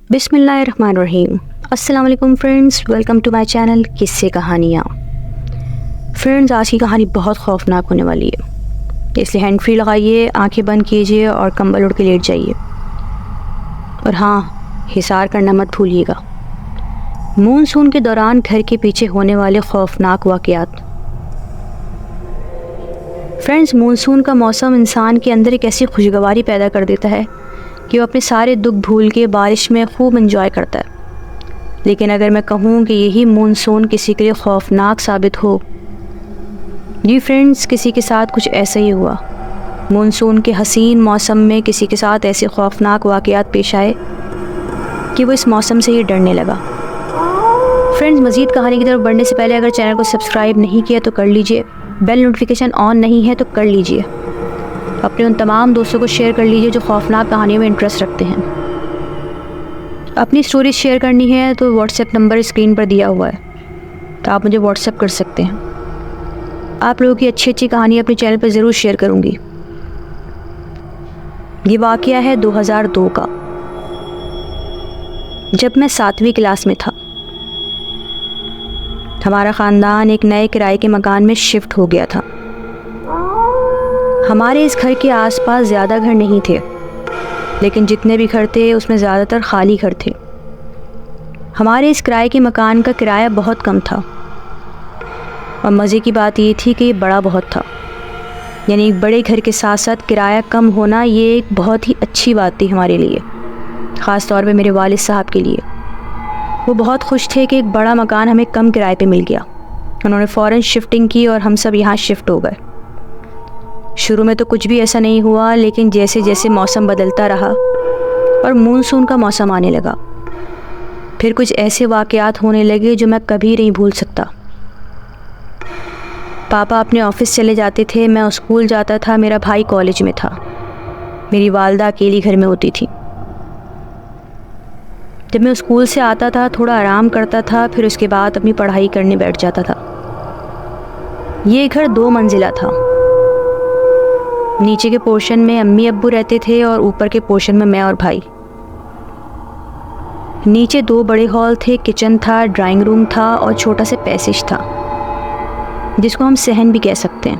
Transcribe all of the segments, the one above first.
बिस्मिल्लाहिर्रहमानिर्रहीम। अस्सलाम वालेकुम friends, welcome to my channel Kisse Kahaniyan. Friends, आज की कहानी बहुत खौफनाक होने वाली है, इसलिए हैंड फ्री लगाइए, आंखें बंद कीजिए और कंबल ओढ़ के लेट जाइए। और हाँ, हिसार करना मत भूलिएगा। मानसून के दौरान घर के पीछे होने वाले खौफनाक वाक़यात। फ्रेंड्स, मानसून का मौसम इंसान के अंदर एक ऐसी खुशगवारी पैदा कर देता है कि वो अपने सारे दुख भूल के बारिश में खूब एंजॉय करता है। लेकिन अगर मैं कहूँ कि यही मानसून किसी के लिए खौफनाक साबित हो, जी फ्रेंड्स, किसी के साथ कुछ ऐसा ही हुआ। मानसून के हसीन मौसम में किसी के साथ ऐसे खौफनाक वाक़यात पेश आए कि वो इस मौसम से ही डरने लगा। फ्रेंड्स, मज़ीद कहानी की तरफ बढ़ने से पहले अगर चैनल को सब्सक्राइब नहीं किया तो कर लीजिए, बेल नोटिफिकेशन ऑन नहीं है तो कर लीजिए, अपने उन तमाम दोस्तों को शेयर कर लीजिए जो खौफनाक कहानियों में इंटरेस्ट रखते हैं। अपनी स्टोरी शेयर करनी है तो व्हाट्सएप नंबर स्क्रीन पर दिया हुआ है, तो आप मुझे व्हाट्सएप कर सकते हैं। आप लोगों की अच्छी अच्छी कहानी अपने चैनल पर ज़रूर शेयर करूँगी। ये वाक़या है 2002 का, जब मैं 7वीं क्लास में था। हमारा ख़ानदान एक नए किराए के मकान में शिफ्ट हो गया था। हमारे इस घर के आसपास ज़्यादा घर नहीं थे, लेकिन जितने भी घर थे उसमें ज़्यादातर खाली घर थे। हमारे इस किराए के मकान का किराया बहुत कम था, और मज़े की बात ये थी कि ये बड़ा बहुत था। यानी एक बड़े घर के साथ साथ किराया कम होना ये एक बहुत ही अच्छी बात थी हमारे लिए, ख़ास तौर पे मेरे वालिद साहब के लिए। वो बहुत खुश थे कि एक बड़ा मकान हमें कम किराए पे मिल गया। उन्होंने फ़ौरन शिफ्टिंग की और हम सब यहाँ शिफ्ट हो गए। शुरू में तो कुछ भी ऐसा नहीं हुआ, लेकिन जैसे जैसे मौसम बदलता रहा और मानसून का मौसम आने लगा, फिर कुछ ऐसे वाक़यात होने लगे जो मैं कभी नहीं भूल सकता। पापा अपने ऑफिस चले जाते थे, मैं स्कूल जाता था, मेरा भाई कॉलेज में था, मेरी वालदा अकेली घर में होती थी। जब मैं स्कूल से आता था थोड़ा आराम करता था, फिर उसके बाद अपनी पढ़ाई करने बैठ जाता था। ये घर 2 मंजिला था। नीचे के पोर्शन में अम्मी अब्बू रहते थे और ऊपर के पोर्शन में मैं और भाई। नीचे 2 बड़े हॉल थे, किचन था, ड्राइंग रूम था और छोटा सा पैसेज था जिसको हम सहन भी कह सकते हैं।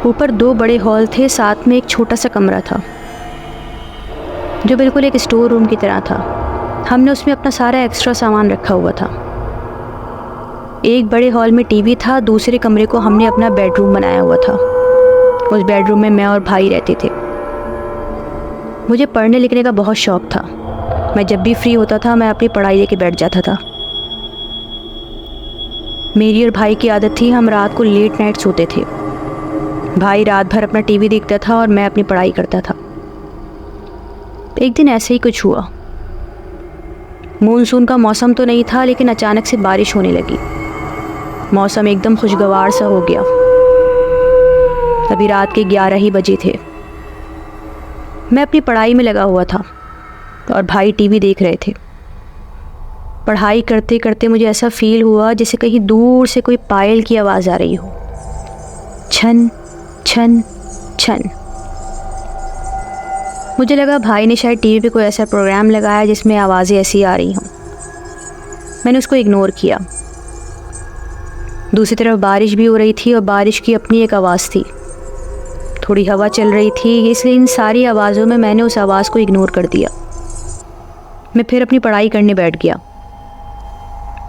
ऊपर 2 बड़े हॉल थे, साथ में एक छोटा सा कमरा था जो बिल्कुल एक स्टोर रूम की तरह था। हमने उसमें अपना सारा एक्स्ट्रा सामान रखा हुआ था। एक बड़े हॉल में टीवी था, दूसरे कमरे को हमने अपना बेडरूम बनाया हुआ था। उस बेडरूम में मैं और भाई रहते थे। मुझे पढ़ने लिखने का बहुत शौक़ था। मैं जब भी फ्री होता था मैं अपनी पढ़ाई लेके बैठ जाता था। मेरी और भाई की आदत थी, हम रात को लेट नाइट सोते थे। भाई रात भर अपना टीवी देखता था और मैं अपनी पढ़ाई करता था। एक दिन ऐसे ही कुछ हुआ। मानसून का मौसम तो नहीं था, लेकिन अचानक से बारिश होने लगी। मौसम एकदम खुशगवार सा हो गया। अभी रात के 11 ही बजे थे। मैं अपनी पढ़ाई में लगा हुआ था और भाई टीवी देख रहे थे। पढ़ाई करते करते मुझे ऐसा फील हुआ जैसे कहीं दूर से कोई पायल की आवाज़ आ रही हो, छन छन छन। मुझे लगा भाई ने शायद टीवी पे कोई ऐसा प्रोग्राम लगाया जिसमें आवाज़ें ऐसी आ रही हों। मैंने उसको इग्नोर किया। दूसरी तरफ बारिश भी हो रही थी और बारिश की अपनी एक आवाज़ थी। थोड़ी हवा चल रही थी, इसलिए इन सारी आवाज़ों में मैंने उस आवाज़ को इग्नोर कर दिया। मैं फिर अपनी पढ़ाई करने बैठ गया।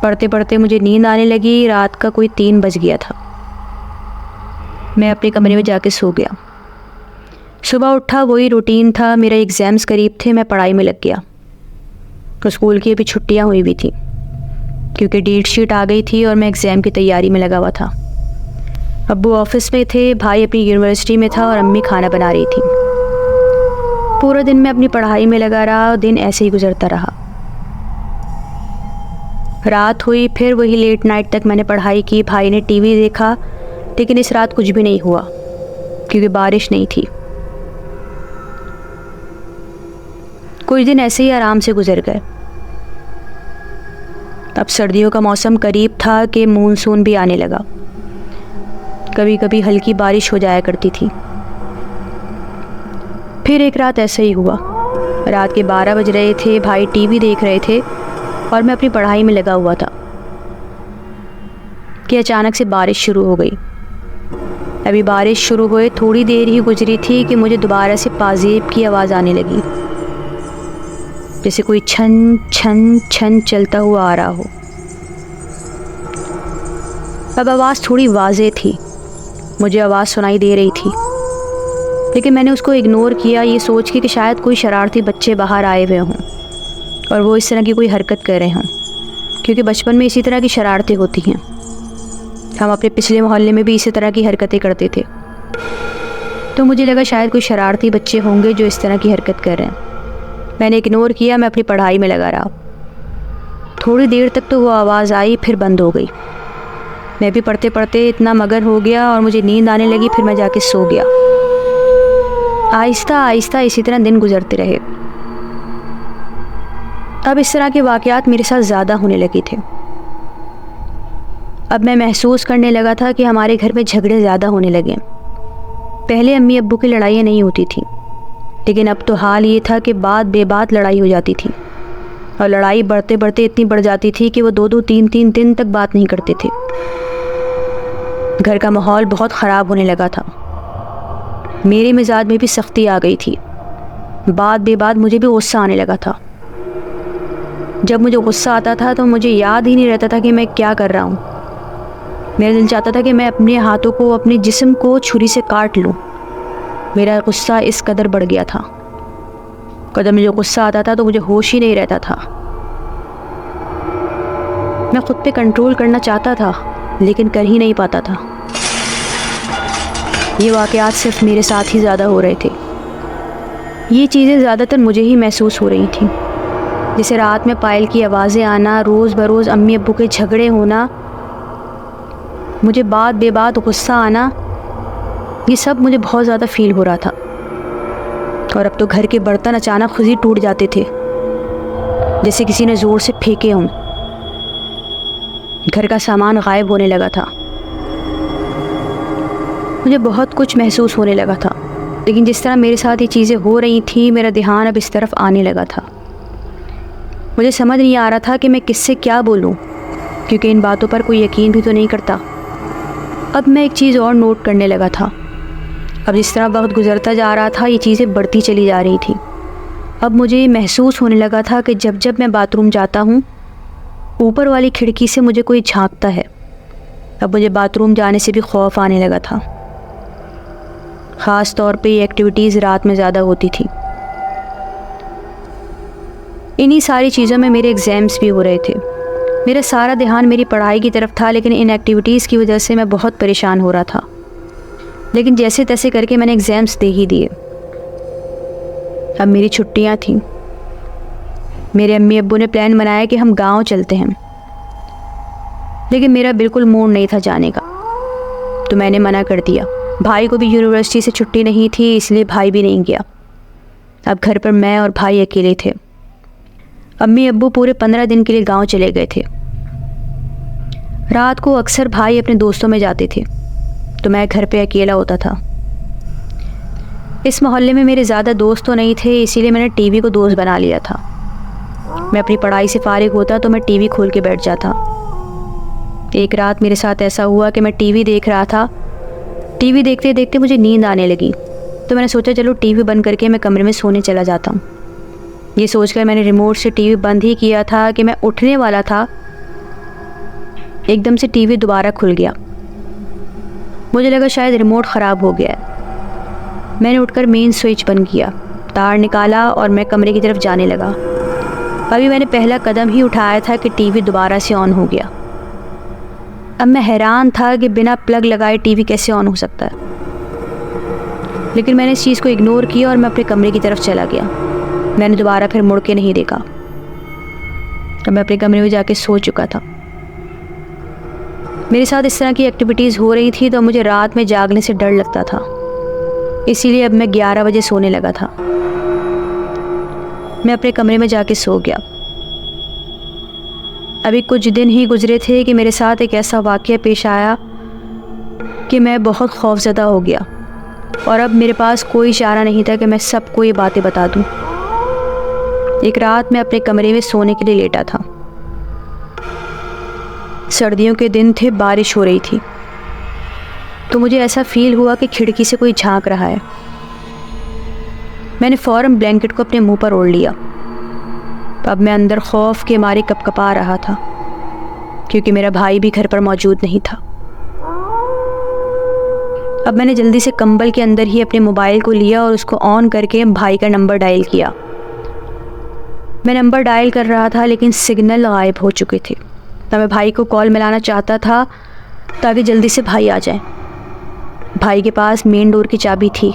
पढ़ते पढ़ते मुझे नींद आने लगी। रात का कोई 3 बज गया था। मैं अपने कमरे में जाके सो गया। सुबह उठा, वही रूटीन था। मेरा एग्ज़ाम्स करीब थे, मैं पढ़ाई में लग गया। तो स्कूल की अभी छुट्टियां हुई भी थी क्योंकि डेट शीट आ गई थी और मैं एग्ज़ाम की तैयारी में लगा हुआ था। अब्बू ऑफिस में थे, भाई अपनी यूनिवर्सिटी में था और अम्मी खाना बना रही थी। पूरा दिन मैं अपनी पढ़ाई में लगा रहा और दिन ऐसे ही गुजरता रहा। रात हुई, फिर वही लेट नाइट तक मैंने पढ़ाई की। भाई ने टीवी देखा, लेकिन इस रात कुछ भी नहीं हुआ क्योंकि बारिश नहीं थी। कुछ दिन ऐसे ही आराम से गुजर गए। अब सर्दियों का मौसम करीब था कि मानसून भी आने लगा। कभी कभी हल्की बारिश हो जाया करती थी। फिर एक रात ऐसा ही हुआ। रात के 12 बज रहे थे, भाई टीवी देख रहे थे और मैं अपनी पढ़ाई में लगा हुआ था कि अचानक से बारिश शुरू हो गई। अभी बारिश शुरू हुए थोड़ी देर ही गुजरी थी कि मुझे दोबारा से पाजेब की आवाज़ आने लगी, जैसे कोई छन छन छन चलता हुआ आ रहा हो। अब आवाज़ थोड़ी वाज़े थी, मुझे आवाज़ सुनाई दे रही थी, लेकिन मैंने उसको इग्नोर किया, ये सोच के कि शायद कोई शरारती बच्चे बाहर आए हुए हों और वो इस तरह की कोई हरकत कर रहे हों, क्योंकि बचपन में इसी तरह की शरारतें होती हैं। हम अपने पिछले मोहल्ले में भी इसी तरह की हरकतें करते थे, तो मुझे लगा शायद कोई शरारती बच्चे होंगे जो इस तरह की हरकत कर रहे हैं। मैंने इग्नोर किया, मैं अपनी पढ़ाई में लगा रहा। थोड़ी देर तक तो वो आवाज़ आई, फिर बंद हो गई। मैं भी पढ़ते पढ़ते इतना मगन हो गया और मुझे नींद आने लगी। फिर मैं जाके सो गया। आहिस्ता आहिस्ता इसी तरह दिन गुजरते रहे। अब इस तरह के वाक़यात मेरे साथ ज़्यादा होने लगे थे। अब मैं महसूस करने लगा था कि हमारे घर में झगड़े ज़्यादा होने लगे। पहले अम्मी अब्बू की लड़ाइयाँ नहीं होती थी, लेकिन अब तो हाल ये था कि बात बेबात लड़ाई हो जाती थी, और लड़ाई बढ़ते बढ़ते इतनी बढ़ जाती थी कि वो 2-2 3-3 दिन तक बात नहीं करते थे। घर का माहौल बहुत ख़राब होने लगा था। मेरे मिजाज में भी सख्ती आ गई थी। बात बेबात मुझे भी गुस्सा आने लगा था। जब मुझे गुस्सा आता था तो मुझे याद ही नहीं रहता था कि मैं क्या कर रहा हूँ। मेरा दिल चाहता था कि मैं अपने हाथों को, अपने जिस्म को छुरी से काट लूँ। मेरा गुस्सा इस कदर बढ़ गया था। जब मुझे गुस्सा आता था तो मुझे होश ही नहीं रहता था। मैं खुद पे कंट्रोल करना चाहता था, लेकिन कर ही नहीं पाता था। ये वाक़यात सिर्फ मेरे साथ ही ज़्यादा हो रहे थे। ये चीज़ें ज़्यादातर मुझे ही महसूस हो रही थीं, जैसे रात में पायल की आवाज़ें आना, रोज़ बरोज़ अम्मी अब्बू के झगड़े होना, मुझे बात बेबात गुस्सा आना, ये सब मुझे बहुत ज़्यादा फ़ील हो रहा था। और अब तो घर के बर्तन अचानक खुद ही टूट जाते थे, जैसे किसी ने ज़ोर से फेंके हों। घर का सामान गायब होने लगा था। मुझे बहुत कुछ महसूस होने लगा था, लेकिन जिस तरह मेरे साथ ये चीज़ें हो रही थी, मेरा ध्यान अब इस तरफ आने लगा था। मुझे समझ नहीं आ रहा था कि मैं किससे क्या बोलूं, क्योंकि इन बातों पर कोई यकीन भी तो नहीं करता। अब मैं एक चीज़ और नोट करने लगा था। अब जिस तरह वक्त गुजरता जा रहा था, ये चीज़ें बढ़ती चली जा रही थी। अब मुझे महसूस होने लगा था कि जब जब मैं बाथरूम जाता हूँ, ऊपर वाली खिड़की से मुझे कोई झांकता है। अब मुझे बाथरूम जाने से भी खौफ आने लगा था। ख़ास तौर पे ये एक्टिविटीज़ रात में ज़्यादा होती थी। इन्हीं सारी चीज़ों में मेरे एग्ज़ाम्स भी हो रहे थे। मेरा सारा ध्यान मेरी पढ़ाई की तरफ था, लेकिन इन एक्टिविटीज़ की वजह से मैं बहुत परेशान हो रहा था। लेकिन जैसे तैसे करके मैंने एग्ज़ाम्स दे ही दिए। अब मेरी छुट्टियां थीं। मेरे अम्मी अब्बू ने प्लान बनाया कि हम गांव चलते हैं, लेकिन मेरा बिल्कुल मूड नहीं था जाने का, तो मैंने मना कर दिया। भाई को भी यूनिवर्सिटी से छुट्टी नहीं थी, इसलिए भाई भी नहीं गया। अब घर पर मैं और भाई अकेले थे। अम्मी अब्बू पूरे 15 दिन के लिए गांव चले गए थे। रात को अक्सर भाई अपने दोस्तों में जाते थे, तो मैं घर पे अकेला होता था। इस मोहल्ले में मेरे ज़्यादा दोस्त तो नहीं थे, इसीलिए मैंने टीवी को दोस्त बना लिया था। मैं अपनी पढ़ाई से फारिग होता तो मैं टीवी खोल के बैठ जाता। एक रात मेरे साथ ऐसा हुआ कि मैं टीवी देख रहा था। टीवी देखते देखते मुझे नींद आने लगी, तो मैंने सोचा चलो टीवी बंद करके मैं कमरे में सोने चला जाता हूँ। ये सोचकर मैंने रिमोट से टीवी बंद ही किया था कि मैं उठने वाला था, एकदम से टीवी दोबारा खुल गया। मुझे लगा शायद रिमोट ख़राब हो गया है। मैंने उठकर मेन स्विच बंद किया, तार निकाला और मैं कमरे की तरफ जाने लगा। अभी मैंने पहला कदम ही उठाया था कि टीवी दोबारा से ऑन हो गया। अब मैं हैरान था कि बिना प्लग लगाए टीवी कैसे ऑन हो सकता है, लेकिन मैंने इस चीज़ को इग्नोर किया और मैं अपने कमरे की तरफ चला गया। मैंने दोबारा फिर मुड़ के नहीं देखा। तो मैं अपने कमरे में जाके सो चुका था। मेरे साथ इस तरह की एक्टिविटीज़ हो रही थी तो मुझे रात में जागने से डर लगता था, इसीलिए अब मैं 11 बजे सोने लगा था। मैं अपने कमरे में जाके सो गया। अभी कुछ दिन ही गुजरे थे कि मेरे साथ एक ऐसा वाक़या पेश आया कि मैं बहुत खौफज़दा हो गया और अब मेरे पास कोई चारा नहीं था कि मैं सबको ये बातें बता दूं। एक रात मैं अपने कमरे में सोने के लिए लेटा था। सर्दियों के दिन थे, बारिश हो रही थी, तो मुझे ऐसा फ़ील हुआ कि खिड़की से कोई झांक रहा है। मैंने फ़ौरन ब्लैंकेट को अपने मुंह पर ओढ़ लिया। अब मैं अंदर खौफ के मारे कपकपा रहा था, क्योंकि मेरा भाई भी घर पर मौजूद नहीं था। अब मैंने जल्दी से कंबल के अंदर ही अपने मोबाइल को लिया और उसको ऑन करके भाई का नंबर डायल किया। मैं नंबर डायल कर रहा था लेकिन सिग्नल गायब हो चुके थे। तब मैं भाई को कॉल मिलाना चाहता था ताकि जल्दी से भाई आ जाए। भाई के पास मेन डोर की चाबी थी।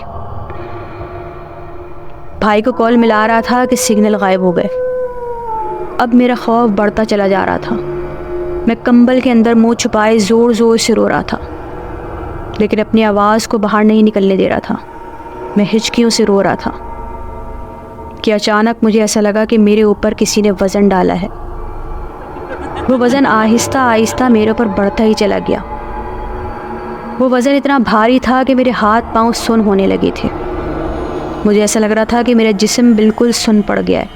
भाई को कॉल मिला रहा था कि सिग्नल गायब हो गए। अब मेरा खौफ बढ़ता चला जा रहा था। मैं कंबल के अंदर मुंह छुपाए ज़ोर ज़ोर से रो रहा था, लेकिन अपनी आवाज़ को बाहर नहीं निकलने दे रहा था। मैं हिचकियों से रो रहा था कि अचानक मुझे ऐसा लगा कि मेरे ऊपर किसी ने वज़न डाला है। वो वज़न आहिस्ता आहिस्ता मेरे ऊपर बढ़ता ही चला गया। वो वज़न इतना भारी था कि मेरे हाथ पांव सुन्न होने लगे थे। मुझे ऐसा लग रहा था कि मेरा जिस्म बिल्कुल सुन्न पड़ गया है।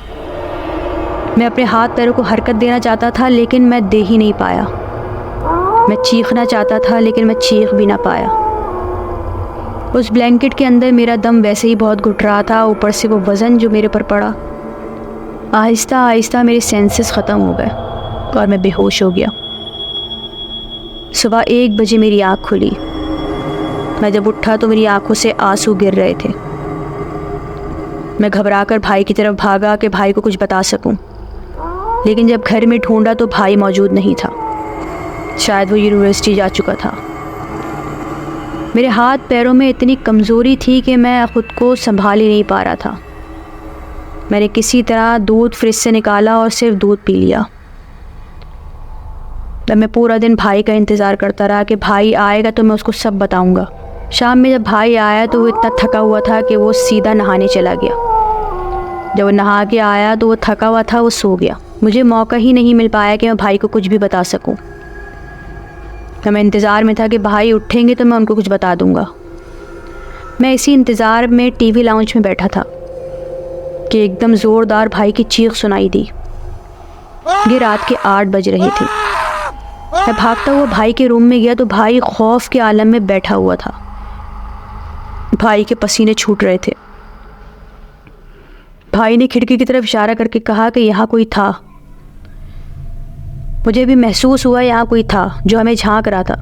मैं अपने हाथ पैरों को हरकत देना चाहता था लेकिन मैं दे ही नहीं पाया। मैं चीखना चाहता था लेकिन मैं चीख भी ना पाया। उस ब्लैंकेट के अंदर मेरा दम वैसे ही बहुत घुट रहा था, ऊपर से वो वज़न जो मेरे पर पड़ा। आहिस्ता आहिस्ता मेरे सेंसेस ख़त्म हो गए और मैं बेहोश हो गया। सुबह 1 बजे मेरी आँख खुली। मैं जब उठा तो मेरी आँखों से आंसू गिर रहे थे। मैं घबराकर भाई की तरफ भागा कि भाई को कुछ बता सकूं, लेकिन जब घर में ढूंढा तो भाई मौजूद नहीं था। शायद वो यूनिवर्सिटी जा चुका था। मेरे हाथ पैरों में इतनी कमज़ोरी थी कि मैं ख़ुद को संभाल ही नहीं पा रहा था। मैंने किसी तरह दूध फ्रिज से निकाला और सिर्फ दूध पी लिया। तब मैं पूरा दिन भाई का इंतज़ार करता रहा कि भाई आएगा तो मैं उसको सब बताऊंगा। शाम में जब भाई आया तो वो इतना थका हुआ था कि वो सीधा नहाने चला गया। जब वो नहा के आया तो वो थका हुआ था, वो सो गया। मुझे मौका ही नहीं मिल पाया कि मैं भाई को कुछ भी बता सकूं। तो मैं इंतज़ार में था कि भाई उठेंगे तो मैं उनको कुछ बता दूंगा। मैं इसी इंतज़ार में टीवी लाउंज में बैठा था कि एकदम ज़ोरदार भाई की चीख सुनाई दी। ये रात के 8 बज रहे थे। मैं भागता हुआ भाई के रूम में गया तो भाई खौफ के आलम में बैठा हुआ था। भाई के पसीने छूट रहे थे। भाई ने खिड़की की तरफ इशारा करके कहा कि यहाँ कोई था। मुझे भी महसूस हुआ यहाँ कोई था जो हमें झांक रहा था,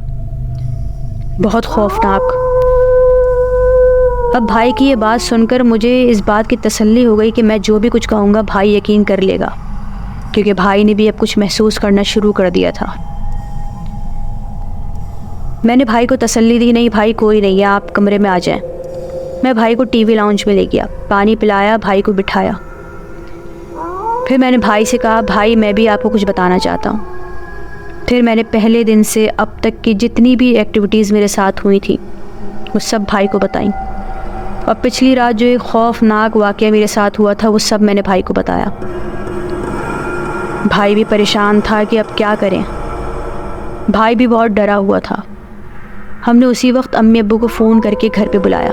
बहुत खौफनाक। अब भाई की ये बात सुनकर मुझे इस बात की तसल्ली हो गई कि मैं जो भी कुछ कहूँगा भाई यकीन कर लेगा, क्योंकि भाई ने भी अब कुछ महसूस करना शुरू कर दिया था। मैंने भाई को तसल्ली दी, नहीं भाई कोई नहीं है, आप कमरे में आ जाएं। मैं भाई को टीवी लाउंज में ले गया, पानी पिलाया, भाई को बिठाया। फिर मैंने भाई से कहा, भाई मैं भी आपको कुछ बताना चाहता हूँ। फिर मैंने पहले दिन से अब तक की जितनी भी एक्टिविटीज़ मेरे साथ हुई थी वो सब भाई को बताई। और पिछली रात जो एक खौफनाक वाक़या मेरे साथ हुआ था वो सब मैंने भाई को बताया। भाई भी परेशान था कि अब क्या करें। भाई भी बहुत डरा हुआ था। हमने उसी वक्त अम्मी अब्बू को फ़ोन करके घर पे बुलाया।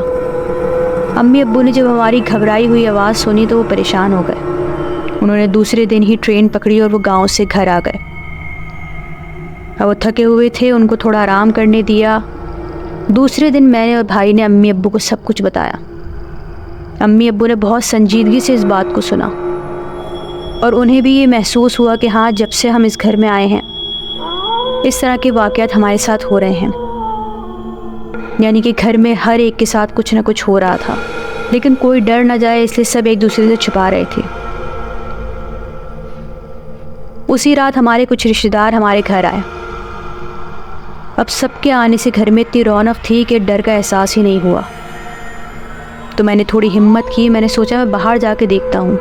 अम्मी अब्बू ने जब हमारी घबराई हुई आवाज़ सुनी तो वो परेशान हो गए। उन्होंने दूसरे दिन ही ट्रेन पकड़ी और वो गांव से घर आ गए। अब वो थके हुए थे, उनको थोड़ा आराम करने दिया। दूसरे दिन मैंने और भाई ने अम्मी अब्बू को सब कुछ बताया। अम्मी अब्बू ने बहुत संजीदगी से इस बात को सुना और उन्हें भी ये महसूस हुआ कि हाँ, जब से हम इस घर में आए हैं इस तरह के वाक़यात हमारे साथ हो रहे हैं। यानी कि घर में हर एक के साथ कुछ ना कुछ हो रहा था, लेकिन कोई डर ना जाए इसलिए सब एक दूसरे से छुपा रहे थे। उसी रात हमारे कुछ रिश्तेदार हमारे घर आए। अब सबके आने से घर में इतनी रौनक थी कि डर का एहसास ही नहीं हुआ। तो मैंने थोड़ी हिम्मत की, मैंने सोचा मैं बाहर जाके देखता हूँ।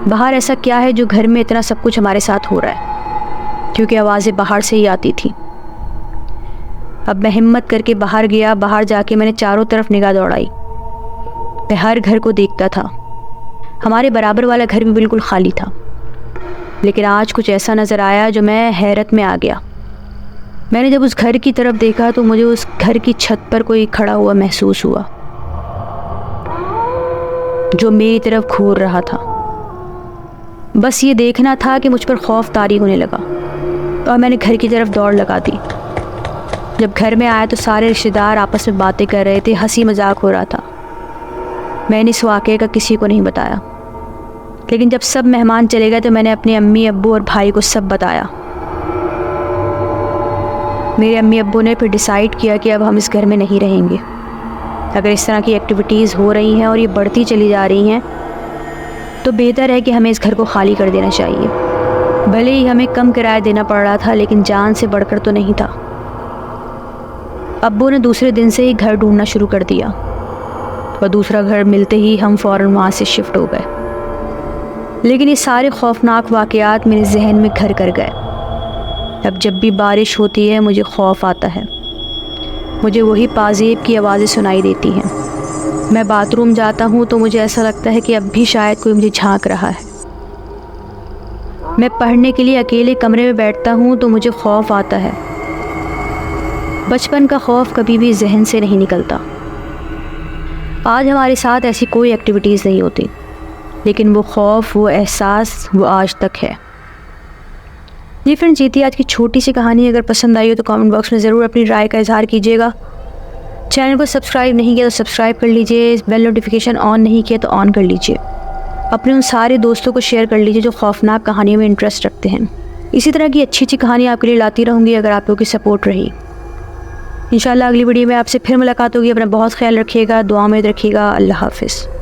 बाहर ऐसा क्या है जो घर में इतना सब कुछ हमारे साथ हो रहा है, क्योंकि आवाज़ें बाहर से ही आती थी। अब मैं हिम्मत करके बाहर गया। बाहर जाके मैंने चारों तरफ निगाह दौड़ाई। मैं हर घर को देखता था। हमारे बराबर वाला घर भी बिल्कुल खाली था, लेकिन आज कुछ ऐसा नज़र आया जो मैं हैरत में आ गया। मैंने जब उस घर की तरफ देखा तो मुझे उस घर की छत पर कोई खड़ा हुआ महसूस हुआ, जो मेरी तरफ घूर रहा था। बस ये देखना था कि मुझ पर खौफ तारी होने लगा और मैंने घर की तरफ दौड़ लगा दी। जब घर में आया तो सारे रिश्तेदार आपस में बातें कर रहे थे, हंसी मजाक हो रहा था। मैंने इस वाक़े का किसी को नहीं बताया, लेकिन जब सब मेहमान चले गए तो मैंने अपने अम्मी अब्बू और भाई को सब बताया। मेरे अम्मी अब्बू ने फिर डिसाइड किया कि अब हम इस घर में नहीं रहेंगे। अगर इस तरह की एक्टिविटीज़ हो रही हैं और ये बढ़ती चली जा रही हैं तो बेहतर है कि हमें इस घर को खाली कर देना चाहिए। भले ही हमें कम किराया देना पड़ रहा था, लेकिन जान से बढ़कर तो नहीं था। अब्बू ने दूसरे दिन से ही घर ढूंढना शुरू कर दिया और दूसरा घर मिलते ही हम फ़ौरन वहाँ से शिफ्ट हो गए। लेकिन ये सारे खौफनाक वाक़यात मेरे जहन में घर कर गए। अब जब भी बारिश होती है मुझे खौफ आता है। मुझे वही पाजेब की आवाज़ें सुनाई देती हैं। मैं बाथरूम जाता हूँ तो मुझे ऐसा लगता है कि अब भी शायद कोई मुझे झांक रहा है। मैं पढ़ने के लिए अकेले कमरे में बैठता हूँ तो मुझे खौफ आता है। बचपन का खौफ कभी भी जहन से नहीं निकलता। आज हमारे साथ ऐसी कोई एक्टिविटीज़ नहीं होती, लेकिन वो खौफ, वो एहसास, वो आज तक है। जी फ्रेंड्स, ये थी आज की छोटी सी कहानी। अगर पसंद आई हो तो कमेंट बॉक्स में ज़रूर अपनी राय का इजहार कीजिएगा। चैनल को सब्सक्राइब नहीं किया तो सब्सक्राइब कर लीजिए। बेल नोटिफिकेशन ऑन नहीं किया तो ऑन कर लीजिए। अपने उन सारे दोस्तों को शेयर कर लीजिए जो खौफनाक कहानियों में इंटरेस्ट रखते हैं। इसी तरह की अच्छी अच्छी कहानियाँ आपके लिए लाती रहूँगी अगर आप लोगों की सपोर्ट रही। इंशाल्लाह अगली वीडियो में आपसे फिर मुलाकात होगी। अपना बहुत ख्याल रखिएगा, दुआ में रखिएगा। अल्लाह हाफ़िज़।